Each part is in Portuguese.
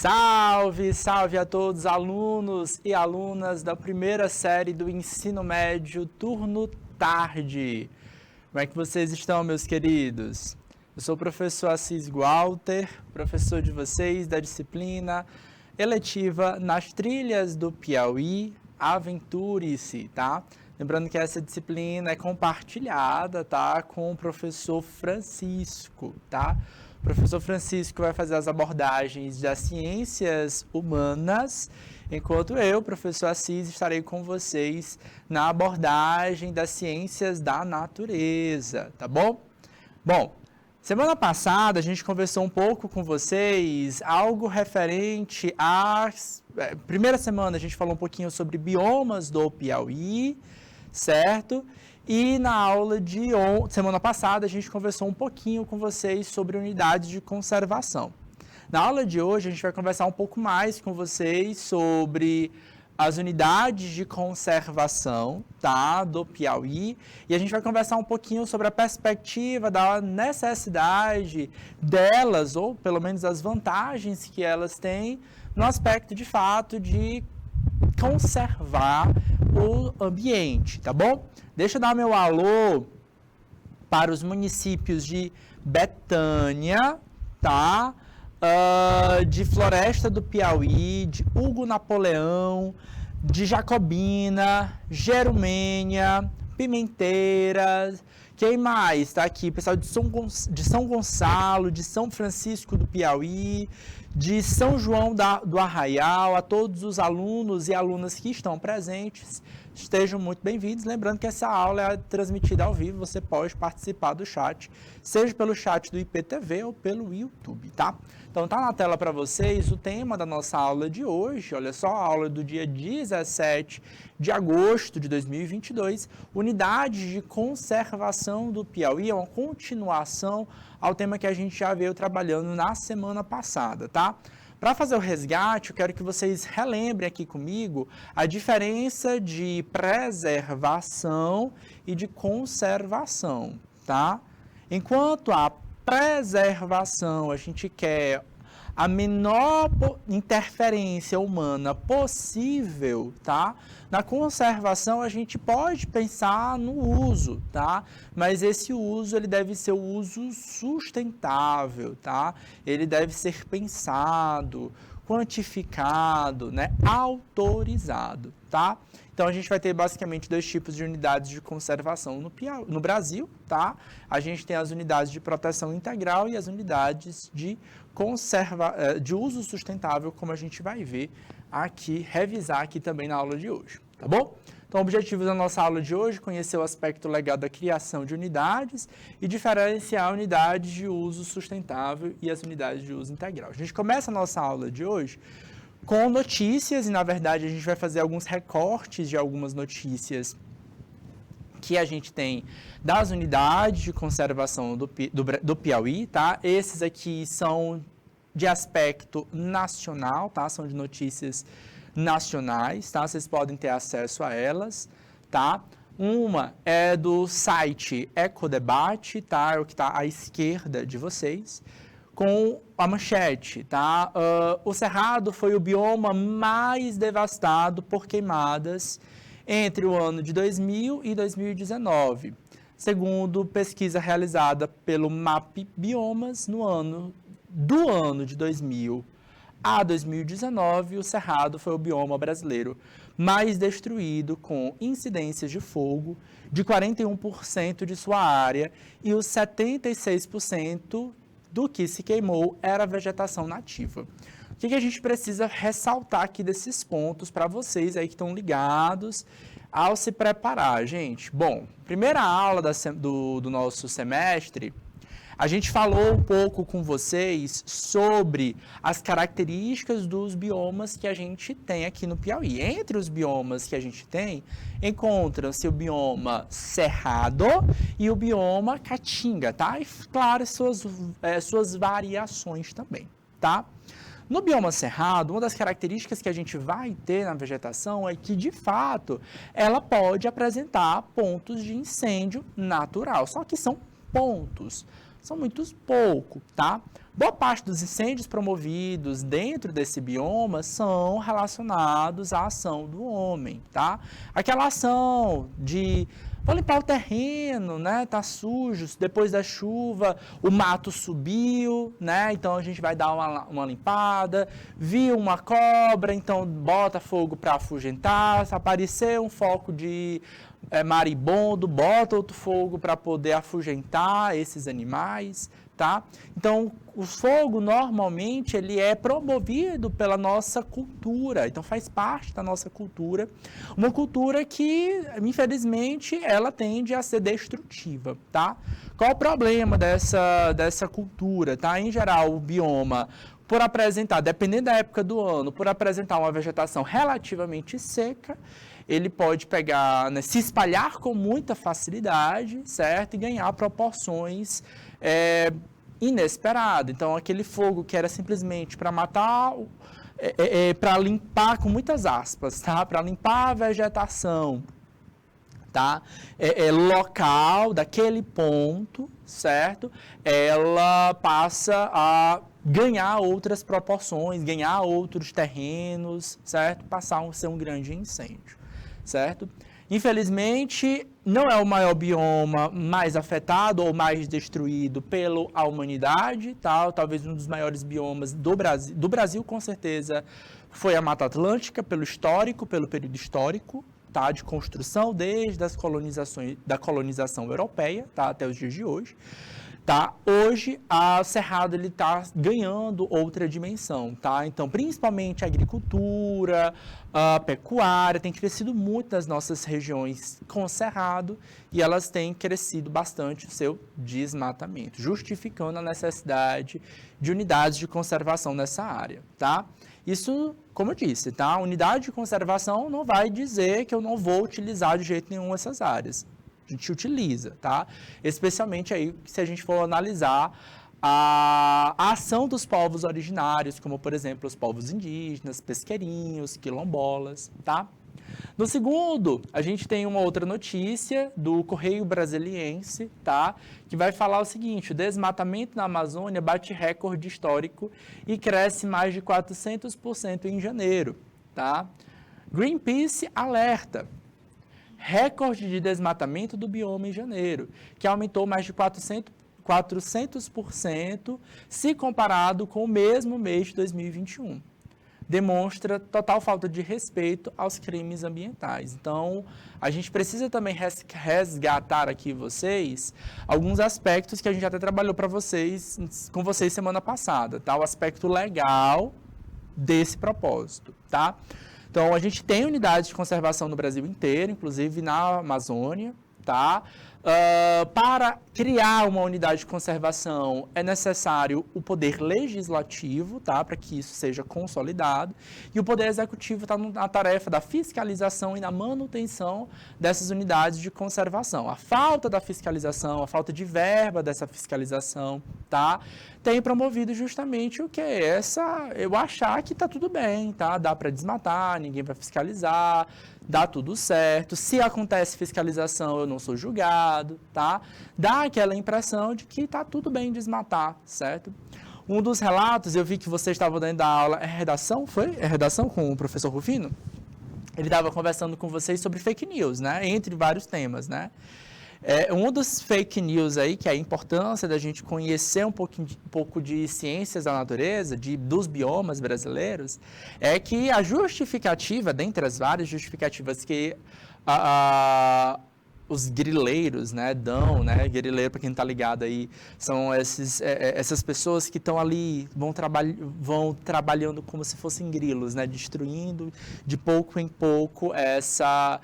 Salve, salve a todos alunos e alunas da primeira série do ensino médio turno tarde. Como é que vocês estão, meus queridos? Eu sou o professor Assis Walter, professor de vocês da disciplina eletiva Nas Trilhas do Piauí, Aventure-se, tá? Lembrando que essa disciplina é compartilhada, tá, com o professor Francisco, tá? O professor Francisco vai fazer as abordagens das ciências humanas, enquanto eu, professor Assis, estarei com vocês na abordagem das ciências da natureza, tá bom? Bom, semana passada a gente conversou um pouco com vocês, algo referente à... Primeira semana a gente falou um pouquinho sobre biomas do Piauí, certo? E na aula de semana passada a gente conversou um pouquinho com vocês sobre unidades de conservação. Na aula de hoje a gente vai conversar um pouco mais com vocês sobre as unidades de conservação, tá, do Piauí, e a gente vai conversar um pouquinho sobre a perspectiva da necessidade delas, ou pelo menos as vantagens que elas têm no aspecto de fato de conservar o ambiente, tá bom? Deixa eu dar meu alô para os municípios de Betânia, tá? De Floresta do Piauí, de Hugo Napoleão, de Jacobina, Gerumênia, Pimenteiras, quem mais está aqui? Pessoal de São Gonçalo, de São Francisco do Piauí, de São João do Arraial, a todos os alunos e alunas que estão presentes, estejam muito bem-vindos. Lembrando que essa aula é transmitida ao vivo, você pode participar do chat, seja pelo chat do IPTV ou pelo YouTube, tá? Então tá na tela para vocês o tema da nossa aula de hoje, olha só, a aula do dia 17 de agosto de 2022, Unidades de Conservação do Piauí, é uma continuação ao tema que a gente já veio trabalhando na semana passada, tá? Para fazer o resgate, eu quero que vocês relembrem aqui comigo a diferença de preservação e de conservação, tá? Enquanto a preservação, a gente quer a menor interferência humana possível, tá? Na conservação, a gente pode pensar no uso, tá? Mas esse uso, ele deve ser o uso sustentável, tá? Ele deve ser pensado, quantificado, né? Autorizado, tá? Então, a gente vai ter basicamente dois tipos de unidades de conservação no Brasil, tá? A gente tem as unidades de proteção integral e as unidades de uso sustentável, como a gente vai ver aqui, revisar aqui também na aula de hoje, tá bom? Então, o objetivo da nossa aula de hoje é conhecer o aspecto legal da criação de unidades e diferenciar unidades de uso sustentável e as unidades de uso integral. A gente começa a nossa aula de hoje com notícias, e na verdade a gente vai fazer alguns recortes de algumas notícias que a gente tem das unidades de conservação do Piauí, tá? Esses aqui são de aspecto nacional, tá? São de notícias nacionais, tá? Vocês podem ter acesso a elas, tá? Uma é do site Ecodebate, tá? É o que está à esquerda de vocês, com a manchete, tá? O Cerrado foi o bioma mais devastado por queimadas entre o ano de 2000 e 2019, segundo pesquisa realizada pelo MAP Biomas do ano de 2000 a 2019, o Cerrado foi o bioma brasileiro mais destruído, com incidências de fogo de 41% de sua área, e os 76% do que se queimou era vegetação nativa. O que a gente precisa ressaltar aqui desses pontos para vocês aí que estão ligados ao se preparar, gente? Bom, primeira aula do nosso semestre, a gente falou um pouco com vocês sobre as características dos biomas que a gente tem aqui no Piauí. Entre os biomas que a gente tem, encontram-se o bioma Cerrado e o bioma Caatinga, tá? E, claro, suas variações também, tá? No bioma Cerrado, uma das características que a gente vai ter na vegetação é que, de fato, ela pode apresentar pontos de incêndio natural, só que são pontos. são muito pouco, tá? Boa parte dos incêndios promovidos dentro desse bioma são relacionados à ação do homem, tá? Aquela ação de vou limpar o terreno, né? Tá sujo, depois da chuva o mato subiu, né? Então a gente vai dar uma limpada. Viu uma cobra, então bota fogo para afugentar. Se aparecer um foco de maribondo, bota outro fogo para poder afugentar esses animais, tá? Então, o fogo normalmente ele é promovido pela nossa cultura, então faz parte da nossa cultura, uma cultura que, infelizmente, ela tende a ser destrutiva, tá? Qual o problema dessa cultura, tá? Em geral, o bioma, por apresentar, dependendo da época do ano, por apresentar uma vegetação relativamente seca, ele pode pegar, né, se espalhar com muita facilidade, certo? E ganhar proporções inesperadas. Então, aquele fogo que era simplesmente para matar, para limpar, com muitas aspas, tá? Para limpar a vegetação, tá? Local, daquele ponto, certo? Ela passa a ganhar outras proporções, ganhar outros terrenos, certo? Passar a ser um grande incêndio, certo? Infelizmente, não é o maior bioma mais afetado ou mais destruído pela humanidade, tá? Talvez um dos maiores biomas do Brasil, com certeza, foi a Mata Atlântica, pelo período histórico, tá? De construção, desde da colonização europeia, tá? Até os dias de hoje. Tá? Hoje, o Cerrado está ganhando outra dimensão, tá? Então, principalmente a agricultura, a pecuária, tem crescido muito nas nossas regiões com o Cerrado e elas têm crescido bastante o seu desmatamento, justificando a necessidade de unidades de conservação nessa área, tá? Isso, como eu disse, tá? A unidade de conservação não vai dizer que eu não vou utilizar de jeito nenhum essas áreas. A gente utiliza, tá? Especialmente aí se a gente for analisar a ação dos povos originários, como, por exemplo, os povos indígenas, pesqueirinhos, quilombolas, tá? No segundo, a gente tem uma outra notícia do Correio Brasiliense, tá? Que vai falar o seguinte: o desmatamento na Amazônia bate recorde histórico e cresce mais de 400% em janeiro, tá? Greenpeace alerta. Recorde de desmatamento do bioma em janeiro, que aumentou mais de 400% se comparado com o mesmo mês de 2021. Demonstra total falta de respeito aos crimes ambientais. Então, a gente precisa também resgatar aqui vocês alguns aspectos que a gente até trabalhou com vocês semana passada, tá? O aspecto legal desse propósito, tá? Então, a gente tem unidades de conservação no Brasil inteiro, inclusive na Amazônia, tá? Para criar uma unidade de conservação é necessário o poder legislativo, tá? Para que isso seja consolidado. E o poder executivo está na tarefa da fiscalização e na manutenção dessas unidades de conservação. A falta da fiscalização, a falta de verba dessa fiscalização, tá? Tem promovido justamente o que? Eu achar que está tudo bem, tá? Dá para desmatar, ninguém vai fiscalizar, dá tudo certo. Se acontece fiscalização, eu não sou julgado, tá? Dá aquela impressão de que está tudo bem desmatar, certo? Um dos relatos, eu vi que vocês estavam dando da aula, redação, foi? É redação com o professor Rufino? Ele estava conversando com vocês sobre fake news, né? Entre vários temas, né? Um dos fake news aí, que é a importância da gente conhecer um pouco de ciências da natureza, dos biomas brasileiros, é que a justificativa, dentre as várias justificativas que os grileiros, né, dão, né, grileiro, para quem não está ligado aí, são essas pessoas que estão ali, vão trabalhando como se fossem grilos, né, destruindo de pouco em pouco essa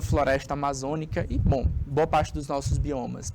floresta amazônica e, bom, boa parte dos nossos biomas.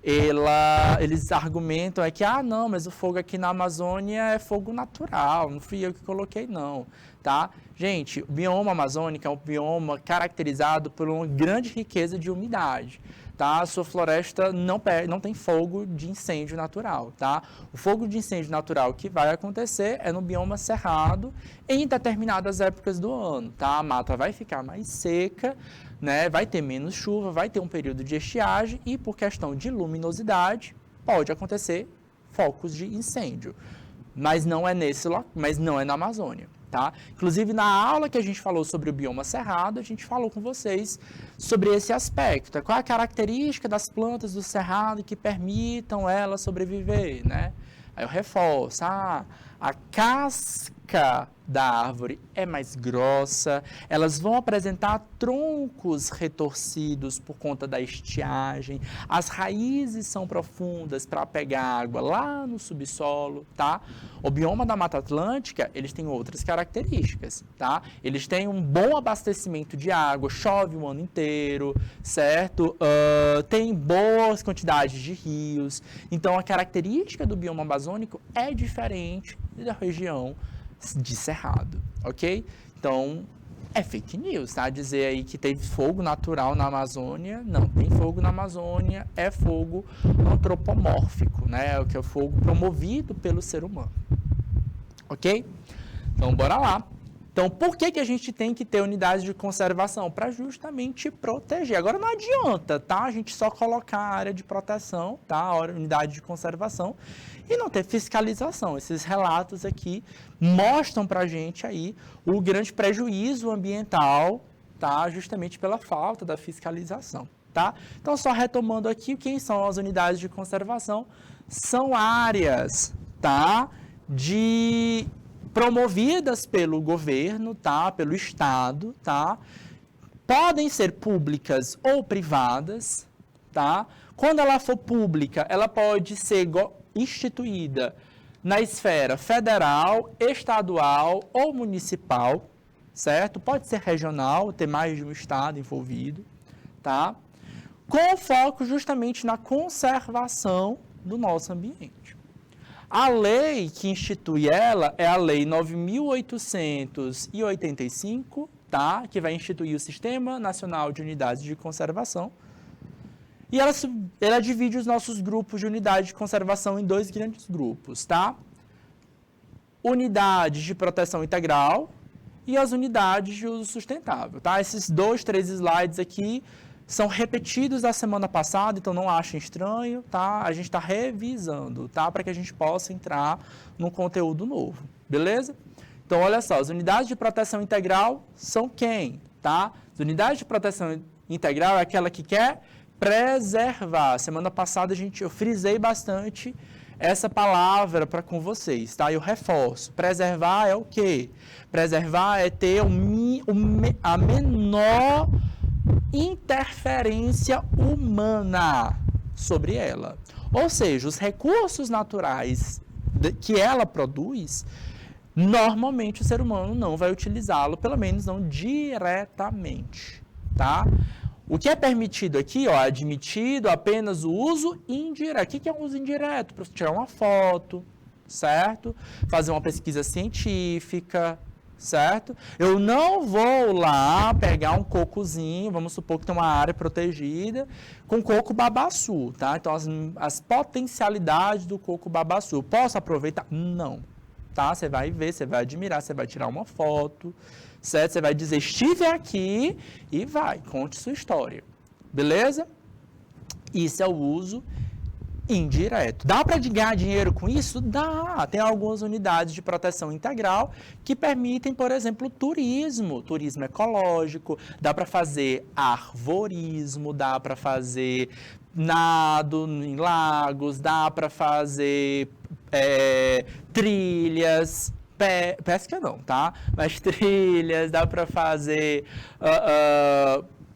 Eles argumentam que, não, mas o fogo aqui na Amazônia é fogo natural, não fui eu que coloquei, não, tá? Gente, o bioma amazônico é um bioma caracterizado por uma grande riqueza de umidade, tá? A sua floresta não tem fogo de incêndio natural, tá? O fogo de incêndio natural que vai acontecer é no bioma cerrado em determinadas épocas do ano, tá? A mata vai ficar mais seca, né? Vai ter menos chuva, vai ter um período de estiagem e por questão de luminosidade, pode acontecer focos de incêndio, mas não é na Amazônia, tá? Inclusive, na aula que a gente falou sobre o bioma cerrado, a gente falou com vocês sobre esse aspecto, qual é a característica das plantas do cerrado que permitam elas sobreviver, né? Aí eu reforço, a casca da árvore é mais grossa, elas vão apresentar troncos retorcidos por conta da estiagem, as raízes são profundas para pegar água lá no subsolo, tá? O bioma da Mata Atlântica, eles têm outras características, tá? Eles têm um bom abastecimento de água, chove o ano inteiro, certo? Tem boas quantidades de rios, então a característica do bioma amazônico é diferente da região de Cerrado, ok? Então, é fake news, tá? Dizer aí que teve fogo natural na Amazônia, não, tem fogo na Amazônia, é fogo antropomórfico, né? O que é fogo promovido pelo ser humano, ok? Então, bora lá. Então, por que a gente tem que ter unidades de conservação? Para justamente proteger. Agora, não adianta, tá? A gente só colocar a área de proteção, tá? A unidade de conservação e não ter fiscalização. Esses relatos aqui mostram para a gente aí o grande prejuízo ambiental, tá? Justamente pela falta da fiscalização, tá? Então, só retomando aqui, quem são as unidades de conservação? São áreas, tá? Promovidas pelo governo, tá? Pelo Estado, tá? Podem ser públicas ou privadas, tá? Quando ela for pública, ela pode ser instituída na esfera federal, estadual ou municipal, certo? Pode ser regional, ter mais de um estado envolvido, tá? Com foco justamente na conservação do nosso ambiente. A lei que institui ela é a Lei 9.885, tá? Que vai instituir o Sistema Nacional de Unidades de Conservação. E ela divide os nossos grupos de unidade de conservação em dois grandes grupos, tá? Unidades de proteção integral e as unidades de uso sustentável, tá? Esses 3 slides aqui são repetidos da semana passada, então não achem estranho, tá? A gente está revisando, tá? Para que a gente possa entrar num conteúdo novo, beleza? Então, olha só, as unidades de proteção integral são quem, tá? As unidades de proteção integral é aquela que quer preservar. Semana passada eu frisei bastante essa palavra com vocês, tá? Eu reforço. Preservar é o quê? Preservar é ter a menor interferência humana sobre ela. Ou seja, os recursos naturais que ela produz, normalmente o ser humano não vai utilizá-lo, pelo menos não diretamente, tá? O que é permitido aqui, ó, admitido apenas o uso indireto. O que é um uso indireto? Para tirar uma foto, certo? Fazer uma pesquisa científica, certo? Eu não vou lá pegar um cocozinho, vamos supor que tem uma área protegida, com coco babaçu, tá? Então, as potencialidades do coco babaçu. Posso aproveitar? Não, tá? Você vai ver, você vai admirar, você vai tirar uma foto, certo? Você vai dizer, estive aqui e conte sua história, beleza? Isso é o uso indireto. Dá para ganhar dinheiro com isso? Dá. Tem algumas unidades de proteção integral que permitem, por exemplo, turismo ecológico, dá para fazer arvorismo, dá para fazer nado em lagos, dá para fazer trilhas, pesca não, tá? Mas trilhas, dá para fazer,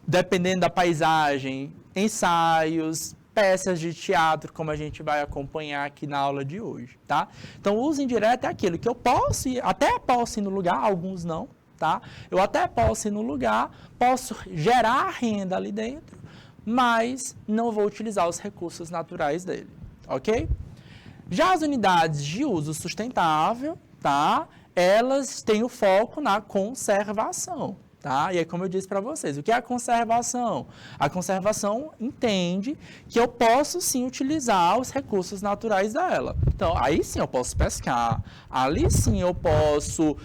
dependendo da paisagem, ensaios, peças de teatro, como a gente vai acompanhar aqui na aula de hoje, tá? Então, o uso indireto é aquilo que eu até posso ir no lugar, alguns não, tá? Eu até posso ir no lugar, posso gerar renda ali dentro, mas não vou utilizar os recursos naturais dele, ok? Já as unidades de uso sustentável, tá? Elas têm o foco na conservação, tá? E aí, como eu disse para vocês, o que é a conservação? A conservação entende que eu posso sim utilizar os recursos naturais dela. Então, aí sim eu posso pescar, ali sim eu posso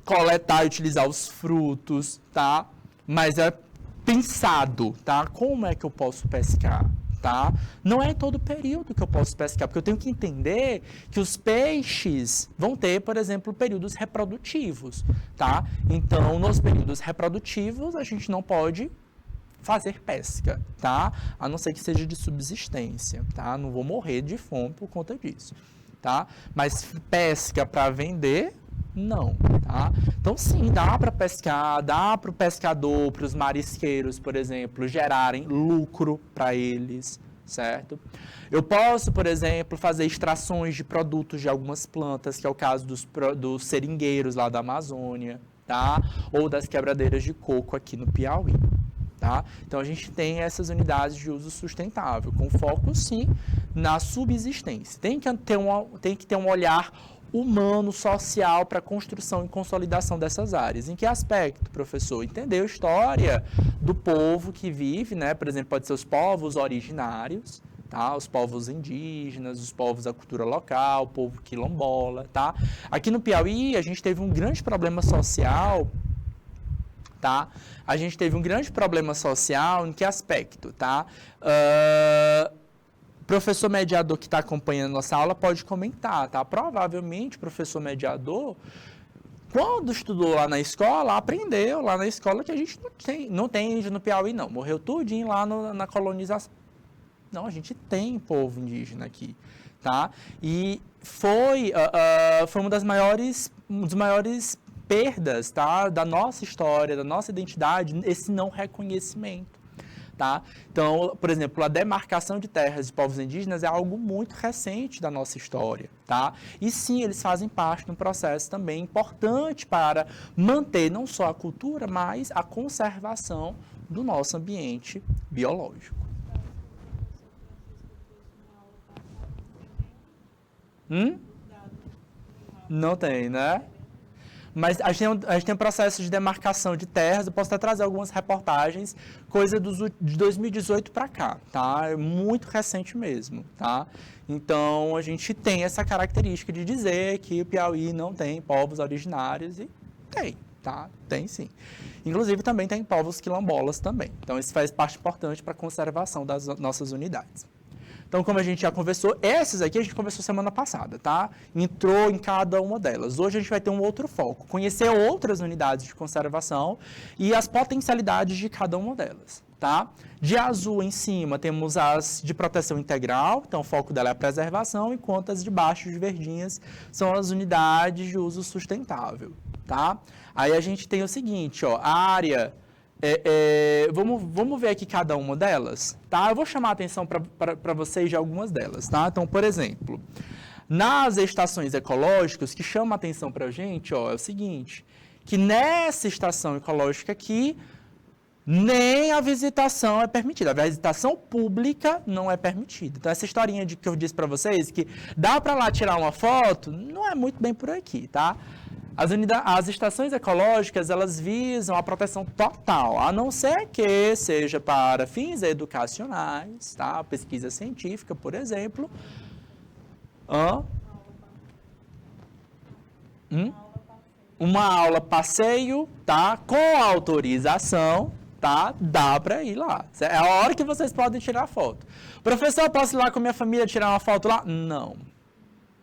coletar e utilizar os frutos, tá? Mas é pensado, tá? Como é que eu posso pescar, tá? Não é todo período que eu posso pescar, porque eu tenho que entender que os peixes vão ter, por exemplo, períodos reprodutivos, tá? Então, nos períodos reprodutivos, a gente não pode fazer pesca, tá? A não ser que seja de subsistência, tá? Não vou morrer de fome por conta disso, tá? Mas pesca para vender, não, tá? Então, sim, dá para pescar, dá para o pescador, para os marisqueiros, por exemplo, gerarem lucro para eles, certo? Eu posso, por exemplo, fazer extrações de produtos de algumas plantas, que é o caso dos seringueiros lá da Amazônia, tá? Ou das quebradeiras de coco aqui no Piauí. Tá? Então, a gente tem essas unidades de uso sustentável, com foco, sim, na subsistência. Tem que ter um olhar humano, social, para a construção e consolidação dessas áreas. Em que aspecto, professor? Entender a história do povo que vive, né? Por exemplo, pode ser os povos originários, tá? Os povos indígenas, os povos da cultura local, o povo quilombola, tá? Aqui no Piauí, a gente teve um grande problema social, tá? A gente teve um grande problema social, em que aspecto, tá? Professor mediador que está acompanhando nossa aula pode comentar, tá? Provavelmente o professor mediador, quando estudou lá na escola, aprendeu lá na escola que a gente não tem índio no Piauí, não. Morreu tudinho lá na colonização. Não, a gente tem povo indígena aqui, tá? E foi uma um dos maiores perdas, tá, da nossa história, da nossa identidade, esse não reconhecimento, tá? Então, por exemplo, a demarcação de terras de povos indígenas é algo muito recente da nossa história, tá? E sim, eles fazem parte de um processo também importante para manter não só a cultura, mas a conservação do nosso ambiente biológico. Não tem, né? Mas a gente tem um processo de demarcação de terras, eu posso até trazer algumas reportagens, coisa de 2018 para cá, tá? É muito recente mesmo, tá? Então, a gente tem essa característica de dizer que o Piauí não tem povos originários e tem, tá? Tem sim. Inclusive, também tem povos quilombolas também. Então, isso faz parte importante para a conservação das nossas unidades. Então, como a gente já conversou, essas aqui a gente conversou semana passada, tá? Entrou em cada uma delas. Hoje a gente vai ter um outro foco, conhecer outras unidades de conservação e as potencialidades de cada uma delas, tá? De azul em cima temos as de proteção integral, então o foco dela é a preservação, enquanto as de baixo, de verdinhas, são as unidades de uso sustentável, tá? Aí a gente tem o seguinte, ó, a área... vamos ver aqui cada uma delas, tá? Eu vou chamar a atenção para vocês de algumas delas, tá? Então, por exemplo, nas estações ecológicas, que chama a atenção para a gente, ó, é o seguinte, que nessa estação ecológica aqui, nem a visitação é permitida. A visitação pública não é permitida. Então, essa historinha que eu disse para vocês, que dá para lá tirar uma foto, não é muito bem por aqui, tá? As estações ecológicas, elas visam a proteção total, a não ser que seja para fins educacionais, tá? Pesquisa científica, por exemplo. Uma aula passeio, tá? Com autorização, tá? Dá para ir lá. É a hora que vocês podem tirar foto. Professor, posso ir lá com minha família tirar uma foto lá? Não.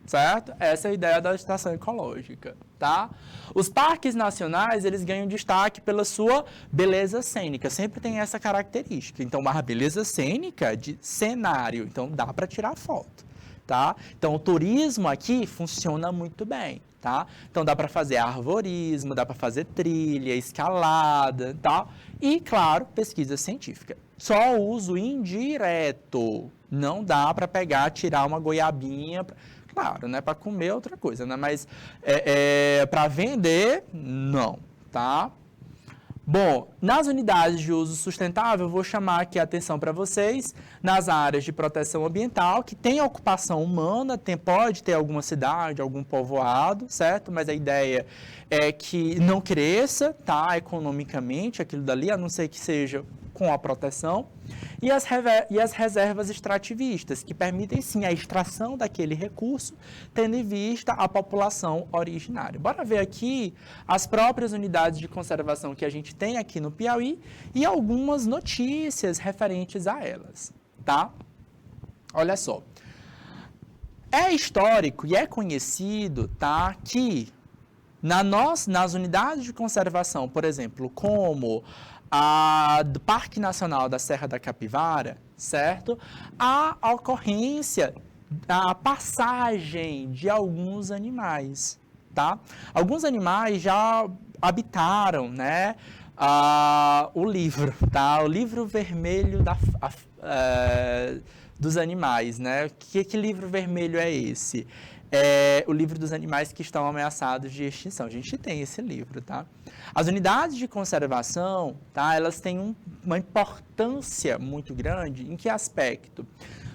Certo? Essa é a ideia da estação ecológica, tá? Os parques nacionais, eles ganham destaque pela sua beleza cênica, sempre tem essa característica. Então, uma beleza cênica de cenário, então dá para tirar foto, tá? Então, o turismo aqui funciona muito bem, tá? Então, dá para fazer arvorismo, dá para fazer trilha, escalada, tá? E, claro, pesquisa científica. Só uso indireto, não dá para pegar, tirar uma goiabinha... Claro, né? Para comer é outra coisa, né? Mas para vender, não, tá? Bom, nas unidades de uso sustentável, eu vou chamar aqui a atenção para vocês nas áreas de proteção ambiental, que tem ocupação humana, pode ter alguma cidade, algum povoado, certo? Mas a ideia é que não cresça, tá? Economicamente, aquilo dali, a não ser que seja com a proteção, e as reservas extrativistas, que permitem, sim, a extração daquele recurso, tendo em vista a população originária. Bora ver aqui as próprias unidades de conservação que a gente tem aqui no Piauí e algumas notícias referentes a elas, tá? Olha só. É histórico e é conhecido, tá, que nas unidades de conservação, por exemplo, como a do Parque Nacional da Serra da Capivara, certo? Há a ocorrência, a passagem de alguns animais, tá? Alguns animais já habitaram, né, o livro, tá? O livro vermelho dos animais, né? Que livro vermelho é esse? É o livro dos animais que estão ameaçados de extinção. A gente tem esse livro, tá? As unidades de conservação, tá? Elas têm uma importância muito grande. Em que aspecto?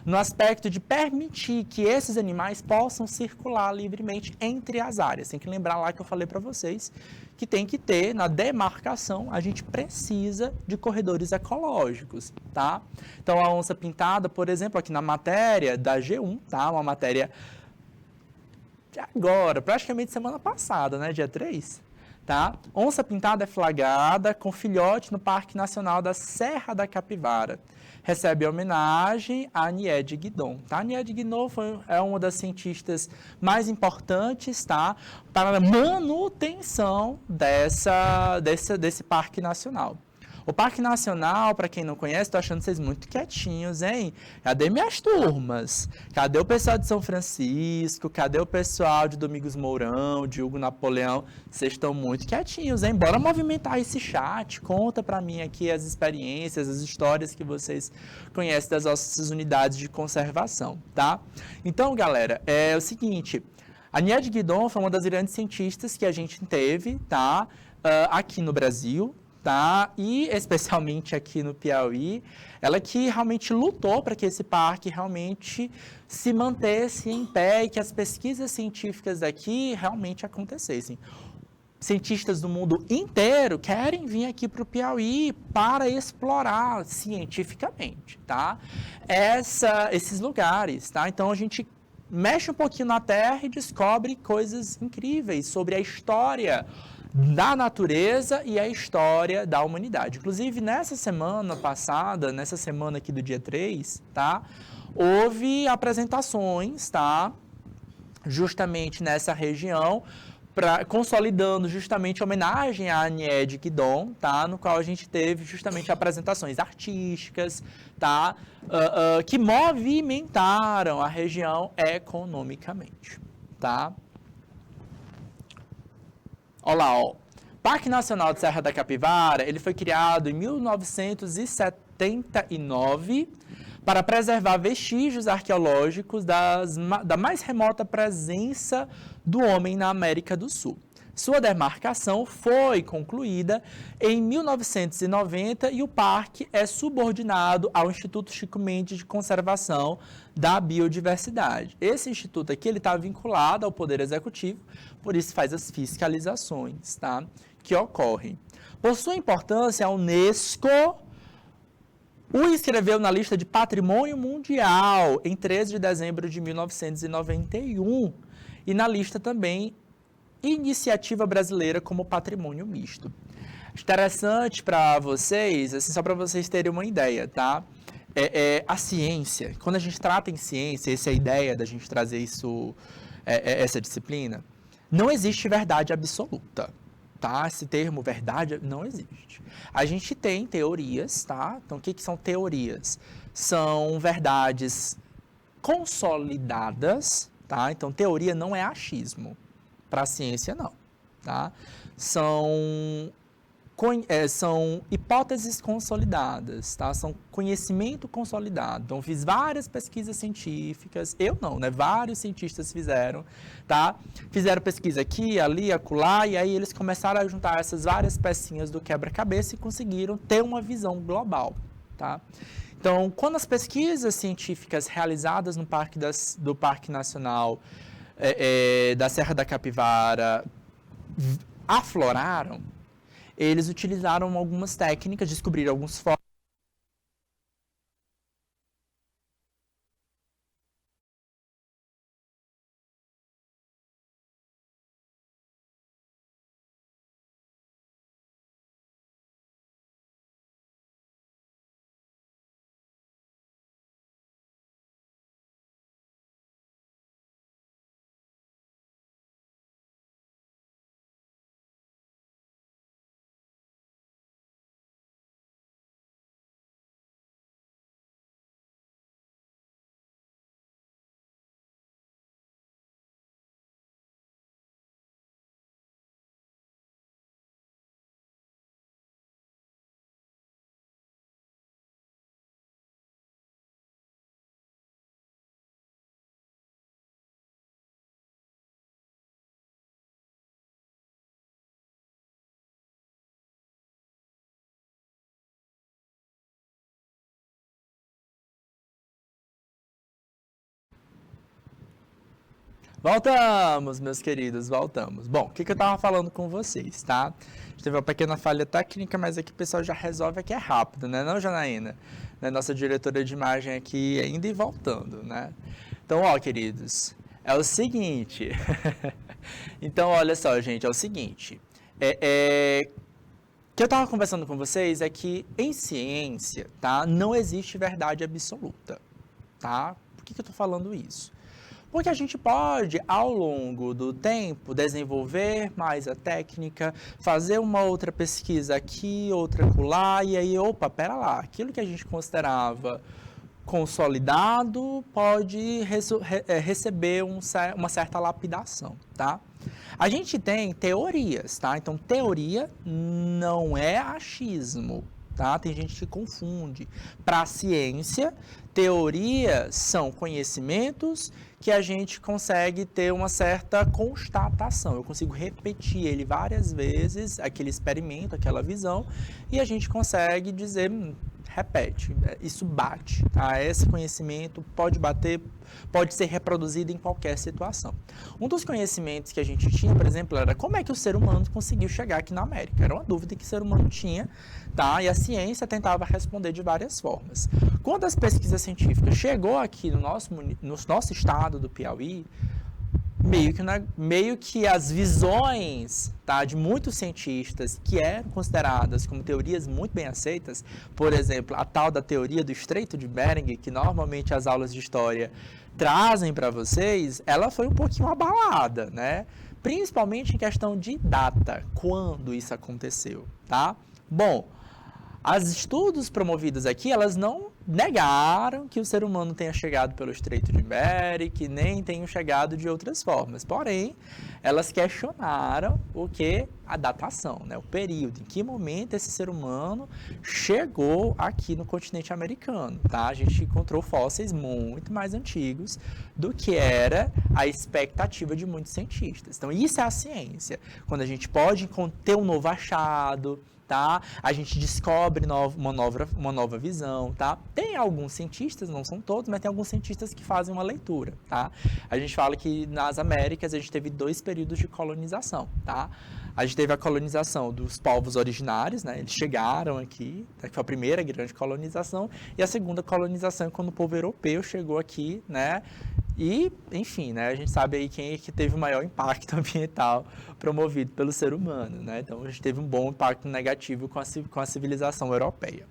No aspecto de permitir que esses animais possam circular livremente entre as áreas. Tem que lembrar lá que eu falei para vocês que tem que ter, na demarcação, a gente precisa de corredores ecológicos, tá? Então, a onça-pintada, por exemplo, aqui na matéria da G1, tá? Uma matéria de agora, praticamente semana passada, né? Dia 3, tá? Onça-pintada é flagrada com filhote no Parque Nacional da Serra da Capivara. Recebe homenagem a Niede Guidon, tá? Niede Guidon é uma das cientistas mais importantes, tá? Para a manutenção desse Parque Nacional. O Parque Nacional, para quem não conhece, tô achando vocês muito quietinhos, hein? Cadê minhas turmas? Cadê o pessoal de São Francisco? Cadê o pessoal de Domingos Mourão, de Hugo Napoleão? Vocês estão muito quietinhos, hein? Bora movimentar esse chat. Conta para mim aqui as experiências, as histórias que vocês conhecem das nossas unidades de conservação, tá? Então, galera, é o seguinte. A Niede Guidon foi uma das grandes cientistas que a gente teve, tá? Aqui no Brasil, tá? E especialmente aqui no Piauí, ela que realmente lutou para que esse parque realmente se mantesse em pé e que as pesquisas científicas daqui realmente acontecessem. Cientistas do mundo inteiro querem vir aqui para o Piauí para explorar cientificamente, tá? Esses lugares, tá? Então a gente mexe um pouquinho na Terra e descobre coisas incríveis sobre a história da natureza e a história da humanidade. Inclusive, nessa semana passada, nessa semana aqui do dia 3, tá? Houve apresentações, tá? Justamente nessa região, consolidando justamente a homenagem à Niede Guidon, tá? No qual a gente teve justamente apresentações artísticas, tá? Que movimentaram a região economicamente, tá? Olha lá, ó. Parque Nacional de Serra da Capivara, ele foi criado em 1979 para preservar vestígios arqueológicos da mais remota presença do homem na América do Sul. Sua demarcação foi concluída em 1990 e o parque é subordinado ao Instituto Chico Mendes de Conservação da Biodiversidade. Esse instituto aqui está vinculado ao Poder Executivo, por isso faz as fiscalizações, tá, que ocorrem. Por sua importância, a Unesco o inscreveu na lista de Patrimônio Mundial em 13 de dezembro de 1991 e na lista também Iniciativa Brasileira como Patrimônio Misto. Interessante para vocês, assim, só para vocês terem uma ideia, tá? A ciência, quando a gente trata em ciência, essa é a ideia da gente trazer isso, essa disciplina, não existe verdade absoluta, tá? Esse termo verdade não existe. A gente tem teorias, tá? Então, o que são teorias? São verdades consolidadas, tá? Então, teoria não é achismo. Para a ciência, não, tá? São hipóteses consolidadas, tá? São conhecimento consolidado. Então, fiz várias pesquisas científicas, eu não, né? Vários cientistas fizeram, tá? Fizeram pesquisa aqui, ali, acolá, e aí eles começaram a juntar essas várias pecinhas do quebra-cabeça e conseguiram ter uma visão global, tá? Então, quando as pesquisas científicas realizadas no do Parque Nacional da Serra da Capivara afloraram, eles utilizaram algumas técnicas, descobriram alguns fósseis Voltamos, meus queridos, voltamos. Bom, o que eu tava falando com vocês, tá? A gente teve uma pequena falha técnica, mas aqui o pessoal já resolve aqui é rápido, né? Não, Janaína? Né? Nossa diretora de imagem aqui indo e voltando, né? Então, ó, queridos, é o seguinte. Então, olha só, gente, é o seguinte. O que eu tava conversando com vocês é que em ciência, tá? Não existe verdade absoluta, tá? Por que eu tô falando isso? Porque a gente pode, ao longo do tempo, desenvolver mais a técnica, fazer uma outra pesquisa aqui, outra acolá, e aí, opa, pera lá, aquilo que a gente considerava consolidado pode receber uma certa lapidação, tá? A gente tem teorias, tá? Então, teoria não é achismo, tá? Tem gente que confunde. Para a ciência, teorias são conhecimentos que a gente consegue ter uma certa constatação. Eu consigo repetir ele várias vezes, aquele experimento, aquela visão, e a gente consegue dizer, repete, isso bate, tá? Esse conhecimento pode bater, pode ser reproduzido em qualquer situação. Um dos conhecimentos que a gente tinha, por exemplo, era como é que o ser humano conseguiu chegar aqui na América. Era uma dúvida que o ser humano tinha, tá? E a ciência tentava responder de várias formas. Quando as pesquisas científicas chegou aqui no nosso estado do Piauí, meio que as visões, tá, de muitos cientistas que eram consideradas como teorias muito bem aceitas, por exemplo, a tal da teoria do Estreito de Bering, que normalmente as aulas de história trazem para vocês, ela foi um pouquinho abalada, né? Principalmente em questão de data, quando isso aconteceu, tá? Bom, os estudos promovidos aqui, elas não negaram que o ser humano tenha chegado pelo Estreito de Bering, que nem tenham chegado de outras formas. Porém, elas questionaram o que? A datação, né? O período, em que momento esse ser humano chegou aqui no continente americano, tá? A gente encontrou fósseis muito mais antigos do que era a expectativa de muitos cientistas. Então, isso é a ciência. Quando a gente pode ter um novo achado, tá? A gente descobre uma nova visão, tá? Tem alguns cientistas, não são todos, mas tem alguns cientistas que fazem uma leitura, tá? A gente fala que nas Américas a gente teve 2 períodos de colonização, tá? A gente teve a colonização dos povos originários, né? Eles chegaram aqui, que foi a primeira grande colonização, e a segunda colonização quando o povo europeu chegou aqui, né? E, enfim, né, a gente sabe aí quem é que teve o maior impacto ambiental promovido pelo ser humano, né? Então, a gente teve um bom impacto negativo com a civilização europeia,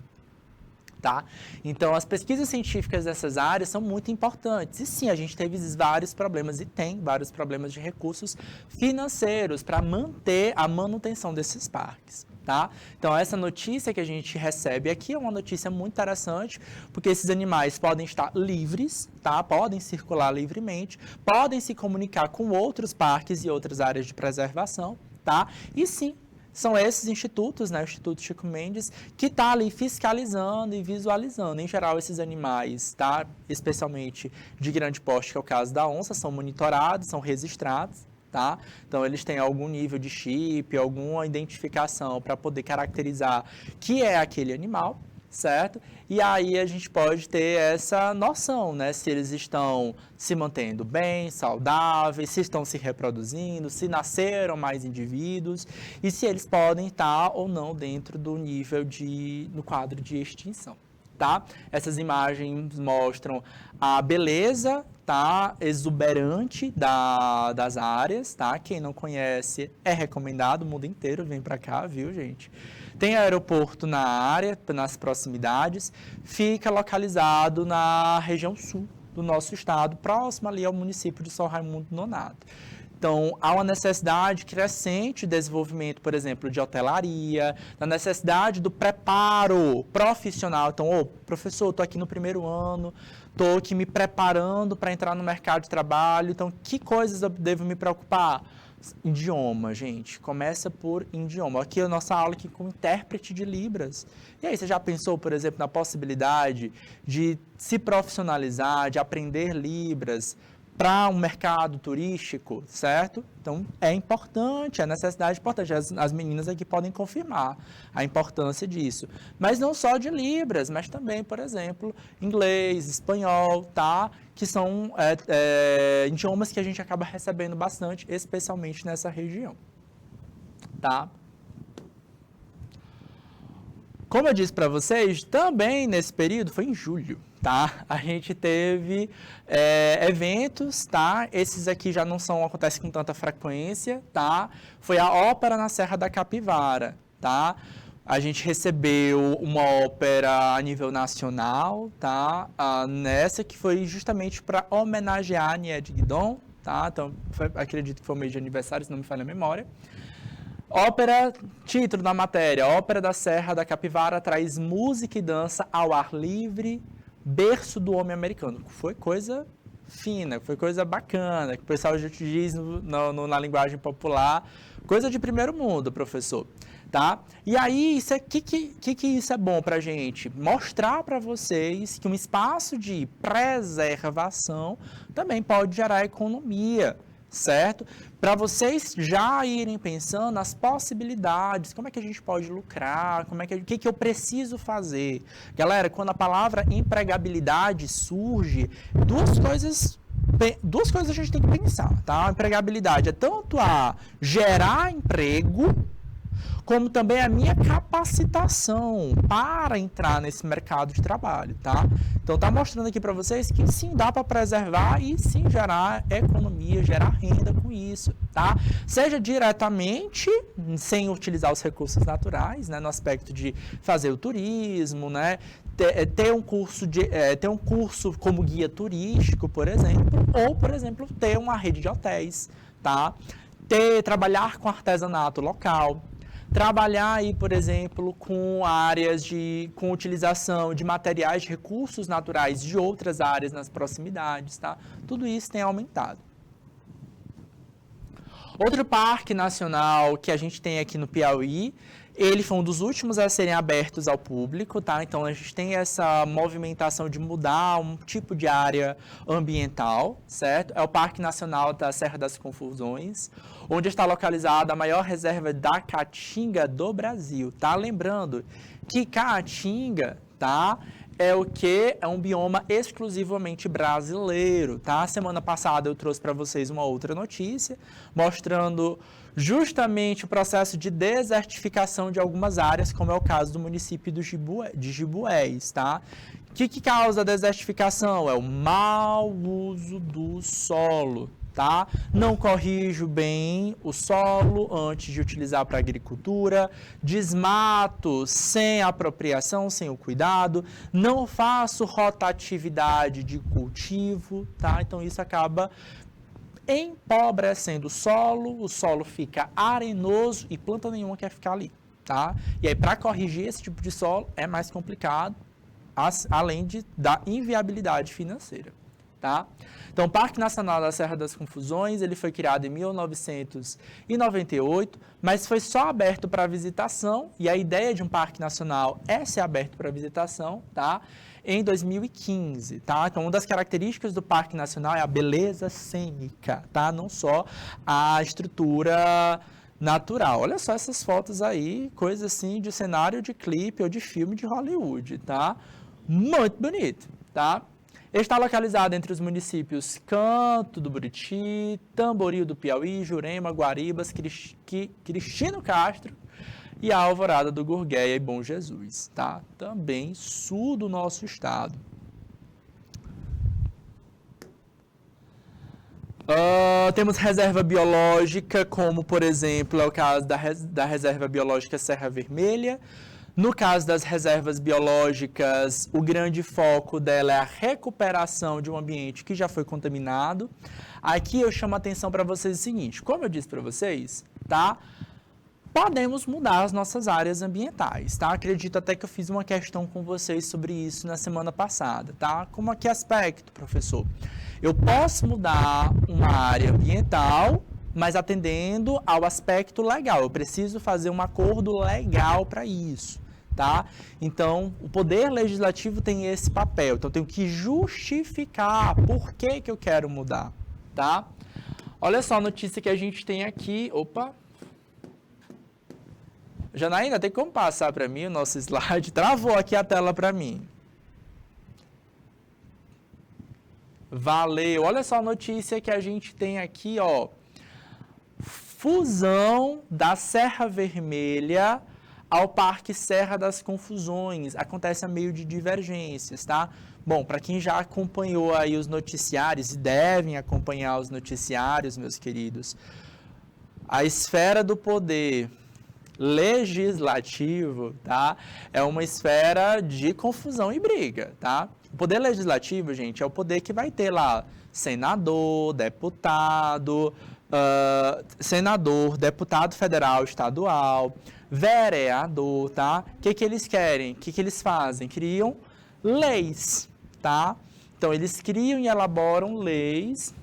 tá? Então, as pesquisas científicas dessas áreas são muito importantes. E sim, a gente teve vários problemas, e tem vários problemas de recursos financeiros para manter a manutenção desses parques. Tá? Então, essa notícia que a gente recebe aqui é uma notícia muito interessante, porque esses animais podem estar livres, tá? Podem circular livremente, podem se comunicar com outros parques e outras áreas de preservação, tá? E sim, são esses institutos, né, o Instituto Chico Mendes, que está ali fiscalizando e visualizando. Em geral, esses animais, tá? Especialmente de grande porte, que é o caso da onça, são monitorados, são registrados. Tá? Então, eles têm algum nível de chip, alguma identificação para poder caracterizar que é aquele animal, certo? E aí a gente pode ter essa noção, né? Se eles estão se mantendo bem, saudáveis, se estão se reproduzindo, se nasceram mais indivíduos e se eles podem estar ou não dentro do nível no quadro de extinção. Tá? Essas imagens mostram a beleza, tá, exuberante das áreas, tá? Quem não conhece é recomendado, o mundo inteiro vem para cá, viu, gente? Tem aeroporto na área, nas proximidades, fica localizado na região sul do nosso estado, próximo ali ao município de São Raimundo Nonato. Então, há uma necessidade crescente de desenvolvimento, por exemplo, de hotelaria, da necessidade do preparo profissional. Então, professor, estou aqui no primeiro ano, estou aqui me preparando para entrar no mercado de trabalho, então, que coisas eu devo me preocupar? Idioma, gente, começa por idioma. Aqui é a nossa aula aqui com intérprete de Libras. E aí, você já pensou, por exemplo, na possibilidade de se profissionalizar, de aprender Libras, para um mercado turístico, certo? Então, é importante, a necessidade é importante. As meninas aqui podem confirmar a importância disso. Mas não só de Libras, mas também, por exemplo, inglês, espanhol, tá? Que são idiomas que a gente acaba recebendo bastante, especialmente nessa região, tá? Como eu disse para vocês, também nesse período, foi em julho, tá? A gente teve eventos, tá? Esses aqui já não acontecem com tanta frequência, tá? Foi a Ópera na Serra da Capivara, tá? A gente recebeu uma ópera a nível nacional, tá? Nessa que foi justamente para homenagear a Nied Guidon, tá? Então, acredito que foi o mês de aniversário, se não me falha a memória. Ópera, título da matéria, Ópera da Serra da Capivara traz música e dança ao ar livre, berço do homem americano. Foi coisa fina, foi coisa bacana, que o pessoal já te diz na linguagem popular, coisa de primeiro mundo, professor, tá? E aí, que isso é bom pra gente? Mostrar para vocês que um espaço de preservação também pode gerar economia, certo? Para vocês já irem pensando nas possibilidades, como é que a gente pode lucrar, o que eu preciso fazer. Galera, quando a palavra empregabilidade surge, duas coisas a gente tem que pensar, tá? A empregabilidade é tanto a gerar emprego, como também a minha capacitação para entrar nesse mercado de trabalho, tá? Então, tá mostrando aqui para vocês que sim, dá para preservar e sim gerar economia, gerar renda com isso, tá? Seja diretamente, sem utilizar os recursos naturais, né? No aspecto de fazer o turismo, né? Ter um curso como guia turístico, por exemplo, ou, por exemplo, ter uma rede de hotéis, tá? Trabalhar com artesanato local, trabalhar aí, por exemplo, com áreas com utilização de materiais de recursos naturais de outras áreas nas proximidades, tá? Tudo isso tem aumentado. Outro parque nacional que a gente tem aqui no Piauí, ele foi um dos últimos a serem abertos ao público, tá? Então, a gente tem essa movimentação de mudar um tipo de área ambiental, certo? É o Parque Nacional da Serra das Confusões, onde está localizada a maior reserva da Caatinga do Brasil, tá? Lembrando que Caatinga, tá? É um bioma exclusivamente brasileiro, tá? Semana passada eu trouxe para vocês uma outra notícia, mostrando justamente o processo de desertificação de algumas áreas, como é o caso do município de Gibués, tá? O que causa a desertificação? É o mau uso do solo, tá? Não corrijo bem o solo antes de utilizar para agricultura, desmato sem apropriação, sem o cuidado, não faço rotatividade de cultivo, tá? Então isso acaba empobrecendo o solo fica arenoso e planta nenhuma quer ficar ali, tá? E aí para corrigir esse tipo de solo é mais complicado, além da inviabilidade financeira, tá? Então, o Parque Nacional da Serra das Confusões, ele foi criado em 1998, mas foi só aberto para visitação, e a ideia de um parque nacional é ser aberto para visitação, tá? Em 2015, tá? Então, uma das características do Parque Nacional é a beleza cênica, tá? Não só a estrutura natural. Olha só essas fotos aí, coisa assim de cenário de clipe ou de filme de Hollywood, tá? Muito bonito, tá? Está localizado entre os municípios Canto do Buriti, Tamboril do Piauí, Jurema, Guaribas, Cristino Castro e a Alvorada do Gurgueia e Bom Jesus, tá? Também sul do nosso estado. Temos reserva biológica, como, por exemplo, é o caso da Reserva Biológica Serra Vermelha. No caso das reservas biológicas, o grande foco dela é a recuperação de um ambiente que já foi contaminado. Aqui eu chamo a atenção para vocês o seguinte, como eu disse para vocês, tá? Podemos mudar as nossas áreas ambientais, tá? Acredito até que eu fiz uma questão com vocês sobre isso na semana passada, tá? Como a que aspecto, professor? Eu posso mudar uma área ambiental, mas atendendo ao aspecto legal. Eu preciso fazer um acordo legal para isso, tá? Então, o Poder Legislativo tem esse papel. Então, eu tenho que justificar por que eu quero mudar, tá? Olha só a notícia que a gente tem aqui. Opa! Janaína, tem como passar para mim o nosso slide? Travou aqui a tela para mim. Valeu! Olha só a notícia que a gente tem aqui, ó. Fusão da Serra Vermelha ao Parque Serra das Confusões. Acontece a meio de divergências, tá? Bom, para quem já acompanhou aí os noticiários, e devem acompanhar os noticiários, meus queridos, a esfera do poder legislativo, tá? É uma esfera de confusão e briga, tá? O poder legislativo, gente, é o poder que vai ter lá senador, deputado, deputado federal, estadual, vereador, tá? O que eles querem? O que eles fazem? Criam leis, tá? Então, eles criam e elaboram leis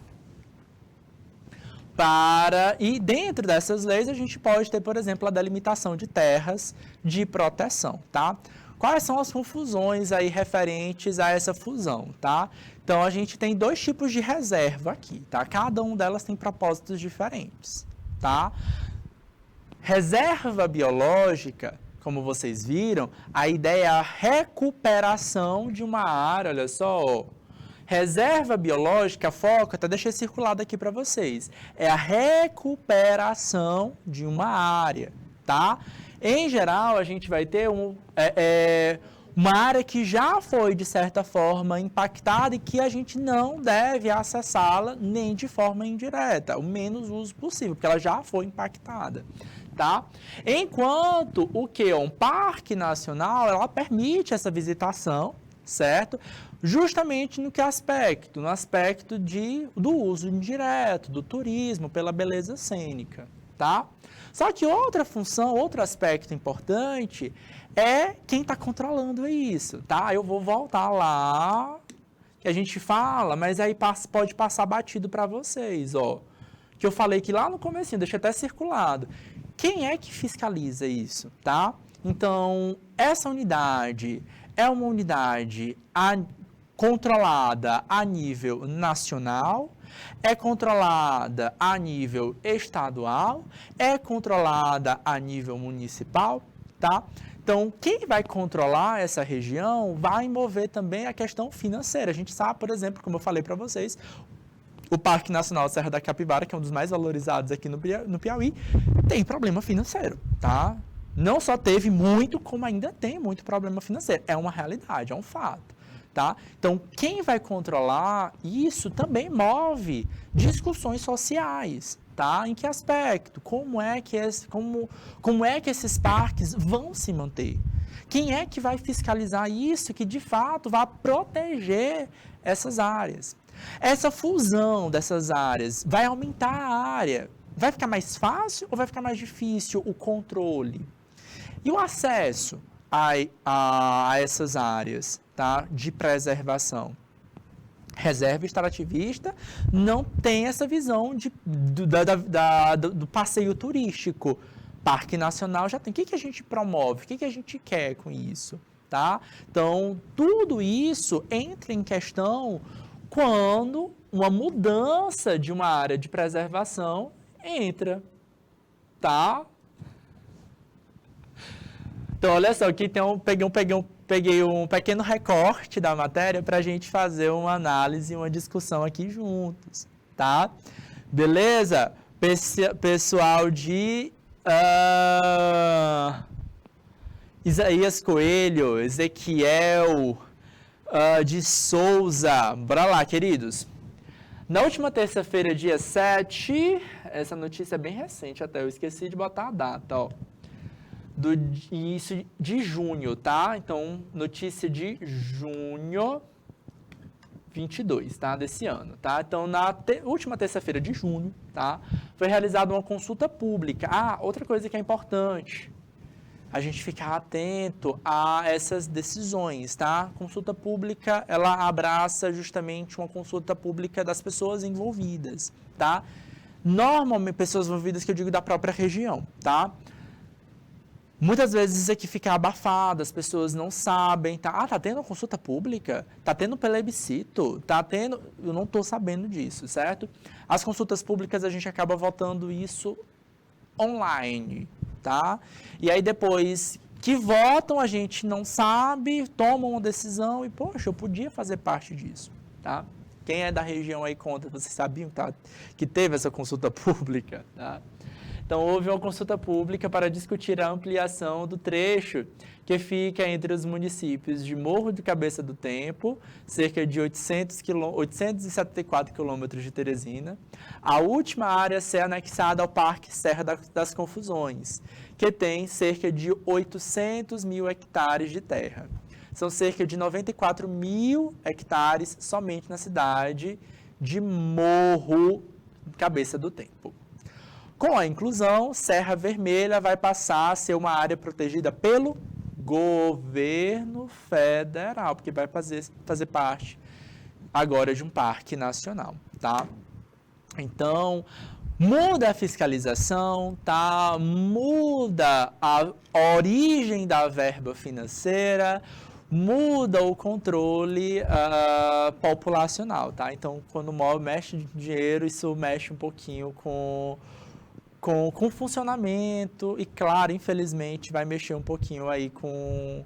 e dentro dessas leis a gente pode ter, por exemplo, a delimitação de terras de proteção, tá? Quais são as confusões aí referentes a essa fusão, tá? Então, a gente tem dois tipos de reserva aqui, tá? Cada uma delas tem propósitos diferentes, tá? Reserva biológica, como vocês viram, a ideia é a recuperação de uma área, olha só, reserva biológica, foca, até deixei circulado aqui para vocês, é a recuperação de uma área, tá? Em geral, a gente vai ter uma área que já foi, de certa forma, impactada e que a gente não deve acessá-la nem de forma indireta, o menos uso possível, porque ela já foi impactada, tá? Enquanto um parque nacional, ela permite essa visitação, certo? Justamente no que aspecto? No aspecto do uso indireto, do turismo, pela beleza cênica, tá? Só que outra função, outro aspecto importante é quem está controlando isso, tá? Eu vou voltar lá, que a gente fala, mas aí pode passar batido para vocês, ó. Que eu falei que lá no comecinho, deixa até circulado. Quem é que fiscaliza isso, tá? Então, essa unidade é uma unidade controlada a nível nacional, é controlada a nível estadual, é controlada a nível municipal, tá? Então, quem vai controlar essa região vai envolver também a questão financeira. A gente sabe, por exemplo, como eu falei para vocês, o Parque Nacional Serra da Capivara, que é um dos mais valorizados aqui no Piauí, tem problema financeiro, tá? Não só teve muito, como ainda tem muito problema financeiro. É uma realidade, é um fato, tá? Então, quem vai controlar isso também move discussões sociais, tá? Em que aspecto? Como é que esses parques vão se manter? Quem é que vai fiscalizar isso que, de fato, vai proteger essas áreas? Essa fusão dessas áreas vai aumentar a área. Vai ficar mais fácil ou vai ficar mais difícil o controle? E o acesso a essas áreas, tá, de preservação? Reserva extrativista não tem essa visão do passeio turístico. Parque Nacional já tem. O que a gente promove? O que a gente quer com isso? Tá? Então, tudo isso entra em questão quando uma mudança de uma área de preservação entra, tá? Então, olha só, aqui peguei um pequeno recorte da matéria para a gente fazer uma análise e uma discussão aqui juntos, tá? Beleza? Pessoal de Isaías Coelho, Ezequiel de Souza. Bora lá, queridos. Na última terça-feira, dia 7, essa notícia é bem recente até, eu esqueci de botar a data, ó. Do início de junho, tá? Então, notícia de junho 22, tá? Desse ano, tá? Então, na última terça-feira de junho, tá? Foi realizada uma consulta pública. Outra coisa que é importante, a gente ficar atento a essas decisões, tá? Consulta pública, ela abraça justamente uma consulta pública das pessoas envolvidas, tá? Normalmente, pessoas envolvidas que eu digo da própria região, tá? Muitas vezes isso aqui fica abafado, as pessoas não sabem, tá tendo consulta pública, tá tendo plebiscito, eu não estou sabendo disso, certo? As consultas públicas a gente acaba votando isso online, tá? E aí depois que votam a gente não sabe, tomam uma decisão e, poxa, eu podia fazer parte disso, tá? Quem é da região aí conta, vocês sabiam que teve essa consulta pública, tá? Então, houve uma consulta pública para discutir a ampliação do trecho que fica entre os municípios de Morro de Cabeça do Tempo, cerca de 874 quilômetros de Teresina, a última área a ser anexada ao Parque Serra das Confusões, que tem cerca de 800 mil hectares de terra. São cerca de 94 mil hectares somente na cidade de Morro de Cabeça do Tempo. Com a inclusão, Serra Vermelha vai passar a ser uma área protegida pelo governo federal, porque vai fazer parte agora de um parque nacional, tá? Então, muda a fiscalização, tá? Muda a origem da verba financeira, muda o controle populacional, tá? Então, quando mexe dinheiro, isso mexe um pouquinho com o funcionamento e, claro, infelizmente, vai mexer um pouquinho aí com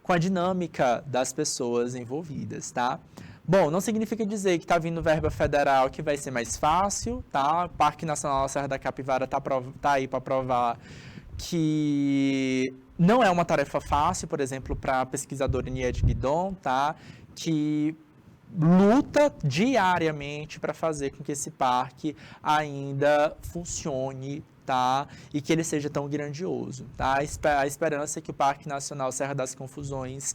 a dinâmica das pessoas envolvidas, tá? Bom, não significa dizer que está vindo verba federal que vai ser mais fácil, tá? O Parque Nacional Serra da Capivara tá aí para provar que não é uma tarefa fácil, por exemplo, para a pesquisadora Nied Guidon, tá? Que luta diariamente para fazer com que esse parque ainda funcione, tá? E que ele seja tão grandioso, tá? A esperança é que o Parque Nacional Serra das Confusões